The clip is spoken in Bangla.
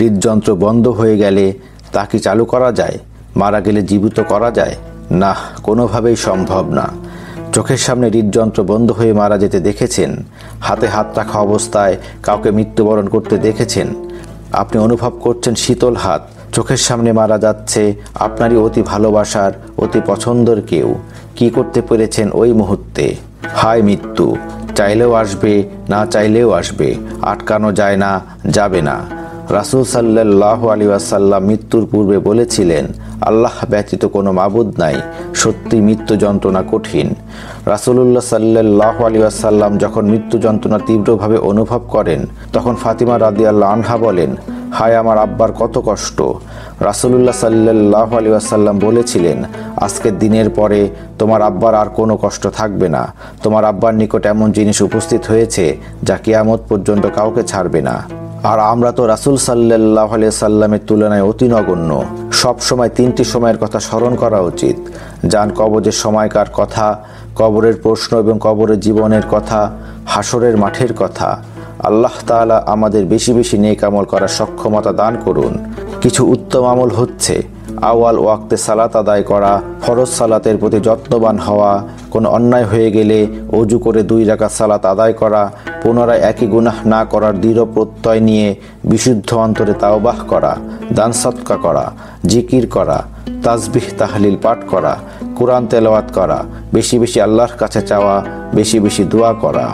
হৃদযন্ত্র বন্ধ হয়ে গেলে তা কি চালু করা যায়? মারা গেলে জীবিত করা যায়? না, কোনোভাবেই সম্ভব না। চোখের সামনে হৃদযন্ত্র বন্ধ হয়ে মারা যেতে দেখেছেন? হাতে হাত রাখা অবস্থায় কাউকে মৃত্যুবরণ করতে দেখেছেন? আপনি অনুভব করছেন শীতল হাত, চোখের সামনে মারা যাচ্ছে আপনারই অতি ভালোবাসার, অতি পছন্দের কেউ। কি করতে পেরেছেন ওই মুহূর্তে? হায় মৃত্যু, চাইলেও আসবে, না চাইলেও আসবে, আটকানো যায় না, যাবে না। রাসূল সাল্লাল্লাহু আলাইহি ওয়াসাল্লাম মৃত্যুর পূর্বে বলেছিলেন, আল্লাহ ব্যতীত কোনো মাবুদ নাই, সত্যি মৃত্যু যন্ত্রণা কঠিন। রাসূলুল্লাহ সাল্লাল্লাহু আলাইহি ওয়াসাল্লাম যখন মৃত্যু যন্ত্রণা তীব্রভাবে অনুভব করেন, তখন ফাতিমা রাদিয়াল্লাহু আনহা বলেন, হায় আমার আব্বার কত কষ্ট। রাসূলুল্লাহ সাল্লাল্লাহু আলাইহি ওয়াসাল্লাম বলেছিলেন, আজকের দিনের পরে তোমার আব্বার আর কোনো কষ্ট থাকবে না। তোমার আব্বার নিকট এমন জিনিস উপস্থিত হয়েছে যা কিয়ামত পর্যন্ত কাউকে ছাড়বে না। আর আমরা তো রাসূল সাল্লাল্লাহু আলাইহি সাল্লামের তুলনায় অতি নগণ্য। সব সময় তিনটি সময়ের কথা স্মরণ করা উচিত: জান কবজের সময়কার কথা, কবরের প্রশ্ন এবং কবরের জীবনের কথা, হাসরের মাঠের কথা। আল্লাহ তাআলা আমাদের বেশি বেশি নেক আমল করার সক্ষমতা দান করুন। কিছু উত্তম আমল হচ্ছে: আওয়াল ওয়াক্তে সালাত আদায় করা, ফরজ সালাতের প্রতি যত্নবান হওয়া, কোনো অন্যায় হয়ে গেলে অজু করে 2 রাকাত সালাত আদায় করা, পুনরায় একই গুনাহ না করার দৃঢ় প্রত্যয় নিয়ে বিশুদ্ধ অন্তরে তাওবাহ করা, দান সদকা করা, জিকির করা, তাসবিহ তাহলিল পাঠ করা, কোরআন তেলাওয়াত করা, বেশি বেশি আল্লাহর কাছে চাওয়া, বেশি বেশি দোয়া করা।